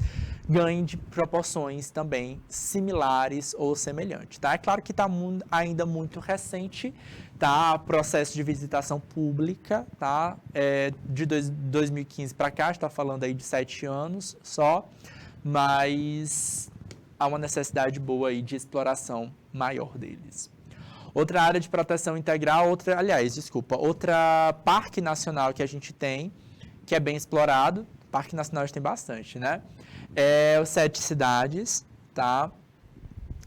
ganhe de proporções também similares ou semelhantes, tá? É claro que está ainda muito recente, tá? Processo de visitação pública, tá? De 2015 para cá, está falando aí de 7 anos só, mas há uma necessidade boa aí de exploração maior deles. Outra área de proteção integral, outra parque nacional que a gente tem, que é bem explorado, parque nacional a gente tem bastante, né? É o Sete Cidades, tá?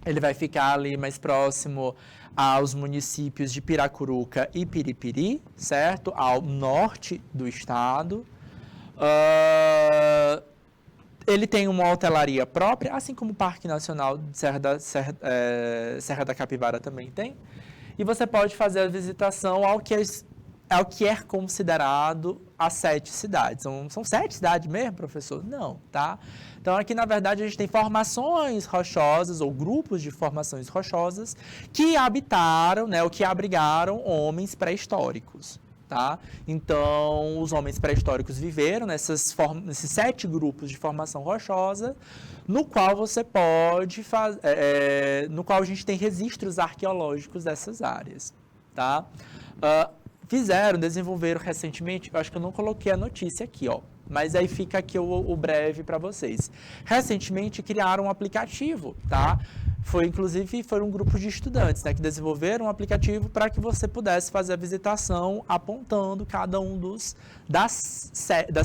Ele vai ficar ali mais próximo aos municípios de Piracuruca e Piripiri, certo? Ao norte do estado. Ele tem uma hotelaria própria, assim como o Parque Nacional de Serra da Capivara também tem. E você pode fazer a visitação ao que é considerado as 7 cidades. São 7 cidades mesmo, professor? Não, tá? Então, aqui, na verdade, a gente tem formações rochosas, ou grupos de formações rochosas, que habitaram, né, ou que abrigaram homens pré-históricos. Tá? Então, os homens pré-históricos viveram nesses 7 grupos de formação rochosa, no qual você pode no qual a gente tem registros arqueológicos dessas áreas, tá? Desenvolveram recentemente, eu acho que eu não coloquei a notícia aqui, ó, mas aí fica aqui o breve para vocês. Recentemente criaram um aplicativo, tá? Inclusive, foi um grupo de estudantes, né, que desenvolveram um aplicativo para que você pudesse fazer a visitação apontando cada um das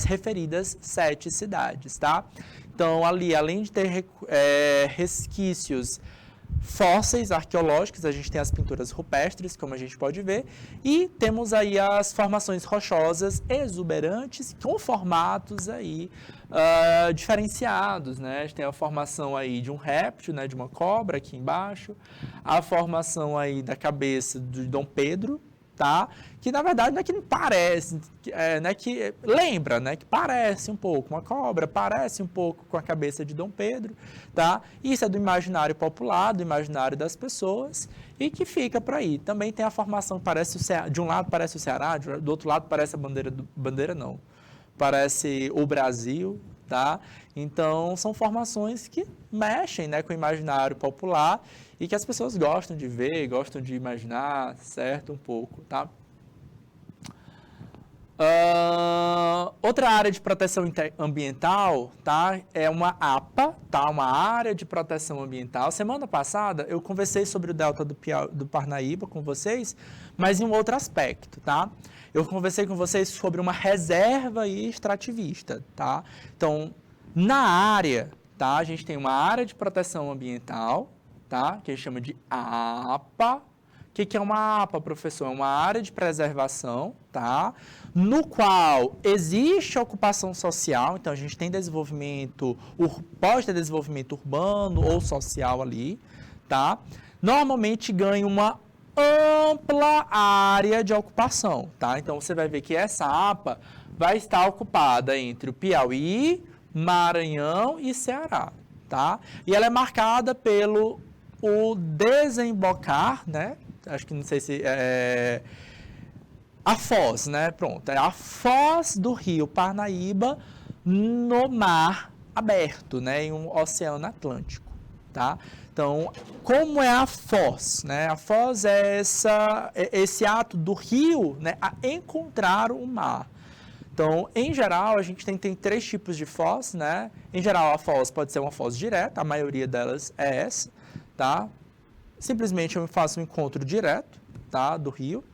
referidas 7 cidades, tá? Então, ali, além de ter resquícios fósseis arqueológicos, a gente tem as pinturas rupestres, como a gente pode ver, e temos aí as formações rochosas exuberantes, com formatos aí diferenciados, né? A gente tem a formação aí de um réptil, né, de uma cobra aqui embaixo, a formação aí da cabeça de Dom Pedro, tá? Que na verdade não é que não parece, né, que lembra, né, que parece um pouco uma cobra, parece um pouco com a cabeça de Dom Pedro, tá? Isso é do imaginário popular, do imaginário das pessoas e que fica por aí. Também tem a formação que parece de um lado parece o Ceará, do outro lado parece a bandeira não, parece o Brasil, tá? Então são formações que mexem, né, com o imaginário popular e que as pessoas gostam de ver, gostam de imaginar, certo? Um pouco, tá? Outra área de proteção ambiental, tá? É uma APA, tá? Uma área de proteção ambiental. Semana passada eu conversei sobre o Delta do Parnaíba com vocês, mas em um outro aspecto, tá? Eu conversei com vocês sobre uma reserva extrativista, tá? Então, na área, tá? A gente tem uma área de proteção ambiental, tá? Que a gente chama de APA. O que é uma APA, professor? É uma área de preservação, tá? No qual existe ocupação social, então a gente tem desenvolvimento, pode ter desenvolvimento urbano ou social ali, tá? Normalmente ganha uma ampla área de ocupação, tá? Então você vai ver que essa APA vai estar ocupada entre o Piauí, Maranhão e Ceará, tá? E ela é marcada pelo o desembocar, né? Acho que não sei se a foz, né? Pronto, é a foz do rio Parnaíba no mar aberto, né? Em um oceano Atlântico, tá? Então, como é a foz, né? A foz é esse ato do rio, né, a encontrar o mar. Então, em geral, a gente tem três tipos de foz, né? Em geral, a foz pode ser uma foz direta, a maioria delas é essa, tá? Simplesmente eu faço um encontro direto, tá, do rio.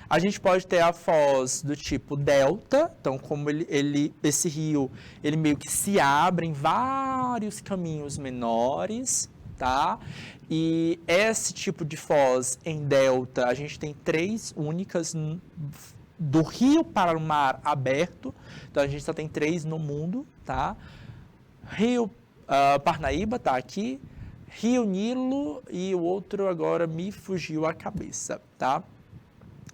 A gente pode ter a foz do tipo delta, então como esse rio, ele meio que se abre em vários caminhos menores, tá? E esse tipo de foz em delta, a gente tem três únicas do rio para o mar aberto, então a gente só tem três no mundo, tá? Rio Parnaíba tá aqui, Rio Nilo e o outro agora me fugiu a cabeça, tá?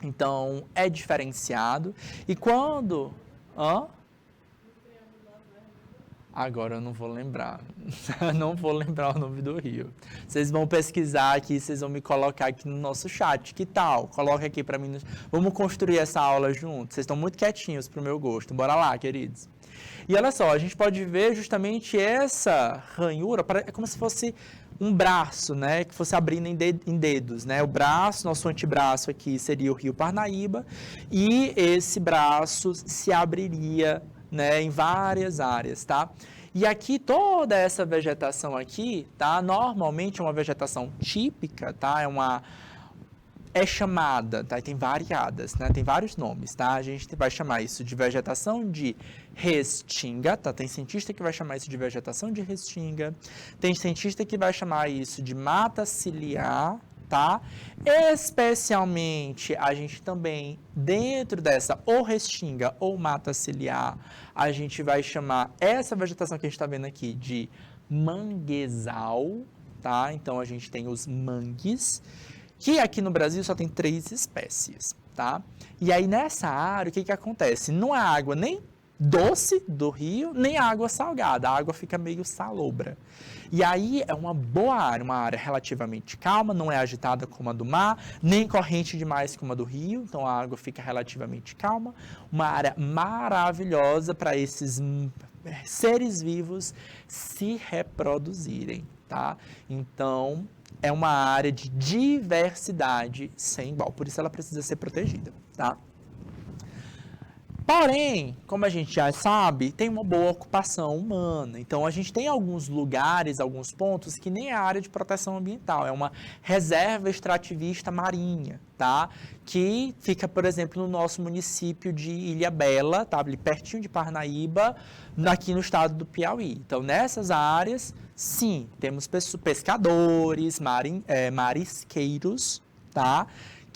Então, é diferenciado. E quando... Agora eu não vou lembrar. Não vou lembrar o nome do rio. Vocês vão pesquisar aqui, vocês vão me colocar aqui no nosso chat. Que tal? Coloca aqui para mim. Vamos construir essa aula juntos. Vocês estão muito quietinhos pro meu gosto. Bora lá, queridos. E olha só, a gente pode ver justamente essa ranhura, é como se fosse um braço, né, que fosse abrindo em dedos, né, o braço, nosso antebraço aqui seria o rio Parnaíba, e esse braço se abriria, né, em várias áreas, tá? E aqui, toda essa vegetação aqui, tá, normalmente é uma vegetação típica, tá, é chamada, tá? Tem variadas, né? Tem vários nomes, tá? A gente vai chamar isso de vegetação de restinga, tá? Tem cientista que vai chamar isso de vegetação de restinga, tem cientista que vai chamar isso de mata ciliar, tá? Especialmente, a gente também, dentro dessa ou restinga ou mata ciliar, a gente vai chamar essa vegetação que a gente está vendo aqui de manguezal, tá? Então, a gente tem os mangues, que aqui no Brasil só tem 3 espécies, tá? E aí nessa área, o que acontece? Não é água nem doce do rio, nem água salgada, a água fica meio salobra. E aí é uma boa área, uma área relativamente calma, não é agitada como a do mar, nem corrente demais como a do rio, então a água fica relativamente calma, uma área maravilhosa para esses seres vivos se reproduzirem, tá? Então, é uma área de diversidade sem igual, por isso ela precisa ser protegida, tá? Porém, como a gente já sabe, tem uma boa ocupação humana. Então, a gente tem alguns lugares, alguns pontos que nem é área de proteção ambiental, é uma reserva extrativista marinha, tá? Que fica, por exemplo, no nosso município de Ilhabela, tá? Ali pertinho de Parnaíba, aqui no estado do Piauí. Então, nessas áreas, sim, temos pescadores, marisqueiros, tá?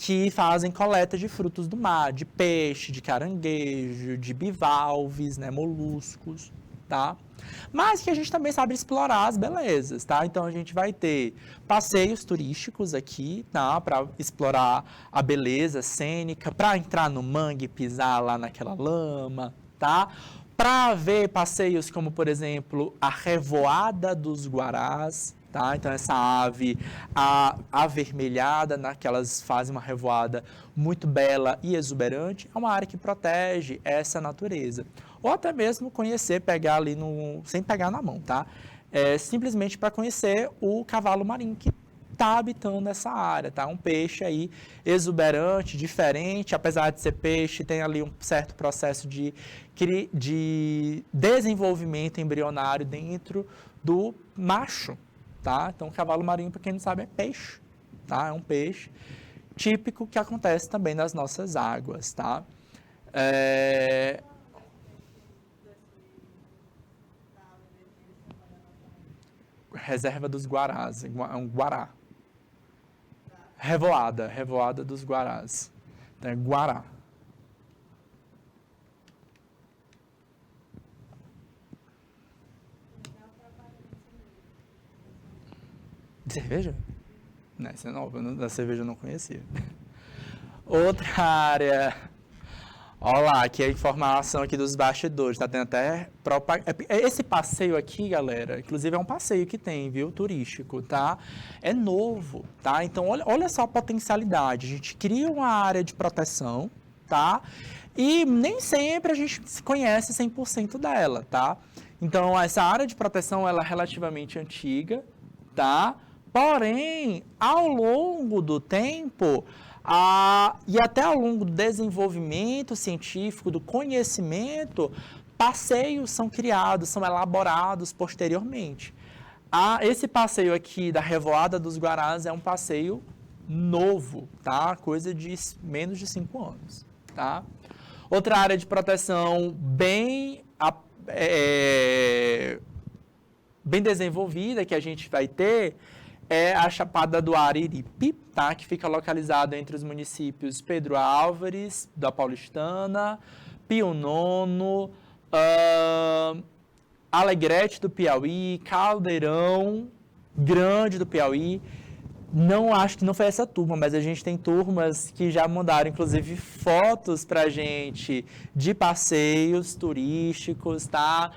Que fazem coleta de frutos do mar, de peixe, de caranguejo, de bivalves, né, moluscos, tá? Mas que a gente também sabe explorar as belezas, tá? Então, a gente vai ter passeios turísticos aqui, tá? Para explorar a beleza cênica, para entrar no mangue e pisar lá naquela lama, tá? Para ver passeios como, por exemplo, a revoada dos guarás, tá? Então, essa ave avermelhada, né, que elas fazem uma revoada muito bela e exuberante, é uma área que protege essa natureza. Ou até mesmo conhecer, pegar ali sem pegar na mão, tá? Simplesmente para conhecer o cavalo marinho que está habitando essa área, tá? Um peixe aí exuberante, diferente, apesar de ser peixe, tem ali um certo processo de desenvolvimento embrionário dentro do macho, tá? Então, o cavalo marinho, para quem não sabe, é peixe, tá? É um peixe típico que acontece também nas nossas águas, tá? Reserva dos Guarás, é um Guará. Revoada dos Guarás. Então, é Guará. De cerveja? Não, isso é novo, da cerveja eu não conhecia. Outra área. Olha lá, aqui a informação aqui dos bastidores, tá tendo até esse passeio aqui, galera, inclusive é um passeio que tem, viu, turístico, tá? É novo, tá? Então, olha só a potencialidade. A gente cria uma área de proteção, tá? E nem sempre a gente conhece 100% dela, tá? Então, essa área de proteção, ela é relativamente antiga, tá? Porém, ao longo do tempo, e até ao longo do desenvolvimento científico, do conhecimento, passeios são criados, são elaborados posteriormente. Esse passeio aqui da Revoada dos Guarás é um passeio novo, tá? Coisa de menos de 5 anos, tá? Outra área de proteção bem desenvolvida que a gente vai ter é a Chapada do Araripe, tá? Que fica localizado entre os municípios Pedro Álvares, da Paulistana, Pio Nono, Alegrete do Piauí, Caldeirão Grande do Piauí. Não acho que não foi essa turma, mas a gente tem turmas que já mandaram, inclusive, fotos pra gente de passeios turísticos, tá?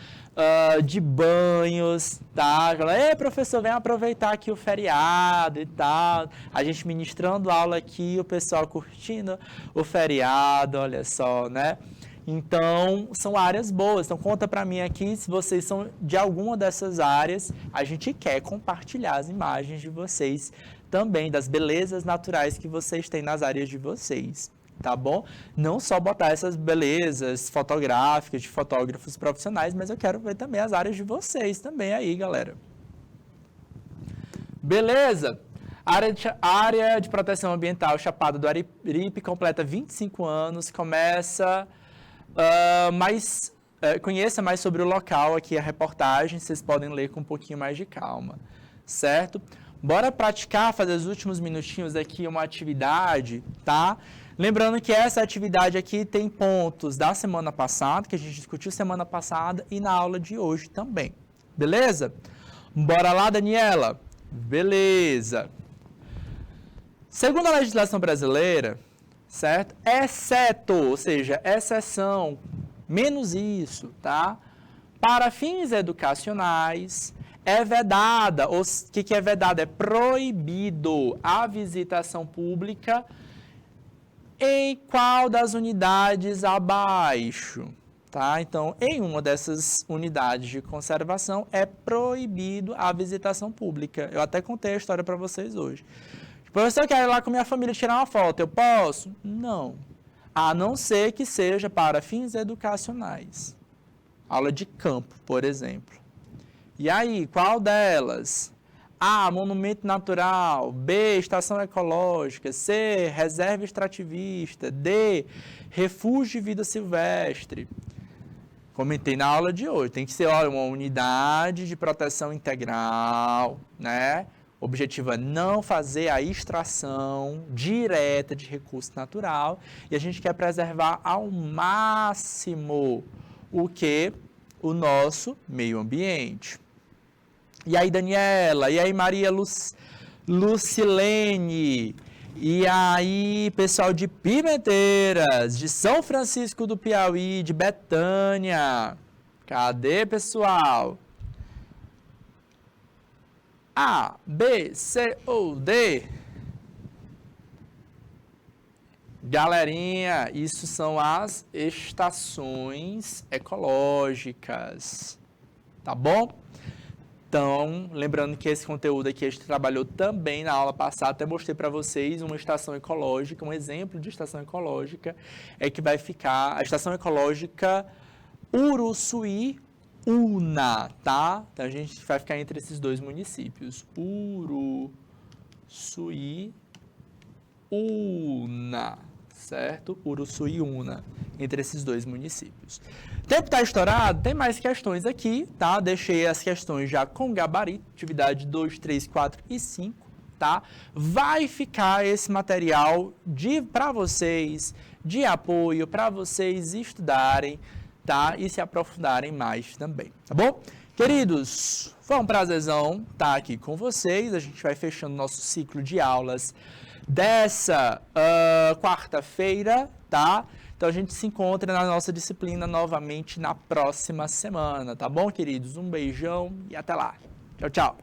De banhos, tá? Professor, vem aproveitar aqui o feriado e tal. A gente ministrando aula aqui, o pessoal curtindo o feriado, olha só, né? Então, são áreas boas. Então, conta pra mim aqui se vocês são de alguma dessas áreas. A gente quer compartilhar as imagens de vocês também, das belezas naturais que vocês têm nas áreas de vocês, tá bom? Não só botar essas belezas fotográficas de fotógrafos profissionais, mas eu quero ver também as áreas de vocês também aí, galera. Beleza? Área de proteção ambiental Chapada do Araripe completa 25 anos, conheça mais sobre o local aqui, a reportagem, vocês podem ler com um pouquinho mais de calma, certo? Bora praticar, fazer os últimos minutinhos aqui uma atividade, tá? Lembrando que essa atividade aqui tem pontos da semana passada, que a gente discutiu semana passada, e na aula de hoje também. Beleza? Bora lá, Daniela? Beleza. Segundo a legislação brasileira, certo? Exceto, ou seja, exceção, menos isso, tá? Para fins educacionais, é vedada, o que é vedado? É proibido a visitação pública em qual das unidades abaixo, tá? Então, em uma dessas unidades de conservação é proibido a visitação pública. Eu até contei a história para vocês hoje. Professor, eu quero ir lá com minha família tirar uma foto, eu posso? Não. A não ser que seja para fins educacionais. Aula de campo, por exemplo. E aí, qual delas? A, monumento natural. B, estação ecológica. C, reserva extrativista. D, refúgio de vida silvestre. Comentei na aula de hoje. Tem que ser, olha, uma unidade de proteção integral, né? O objetivo é não fazer a extração direta de recurso natural. E a gente quer preservar ao máximo o que? O nosso meio ambiente. E aí, Daniela? E aí, Maria Lucilene? E aí, pessoal de Pimenteiras, de São Francisco do Piauí, de Betânia? Cadê, pessoal? A, B, C ou D? Galerinha, isso são as estações ecológicas, tá bom? Então, lembrando que esse conteúdo aqui a gente trabalhou também na aula passada, até mostrei para vocês uma estação ecológica, um exemplo de estação ecológica, é que vai ficar a estação ecológica Uruçuí-Una, tá? Então, a gente vai ficar entre esses dois municípios, Uruçuí-Una, certo? Uruçuí-Una, entre esses dois municípios. O tempo está estourado, tem mais questões aqui, tá? Deixei as questões já com gabarito, atividade 2, 3, 4 e 5, tá? Vai ficar esse material para vocês, de apoio, para vocês estudarem, tá? E se aprofundarem mais também, tá bom? Queridos, foi um prazerzão estar aqui com vocês, a gente vai fechando nosso ciclo de aulas dessa quarta-feira, tá? Então, a gente se encontra na nossa disciplina novamente na próxima semana, tá bom, queridos? Um beijão e até lá. Tchau, tchau.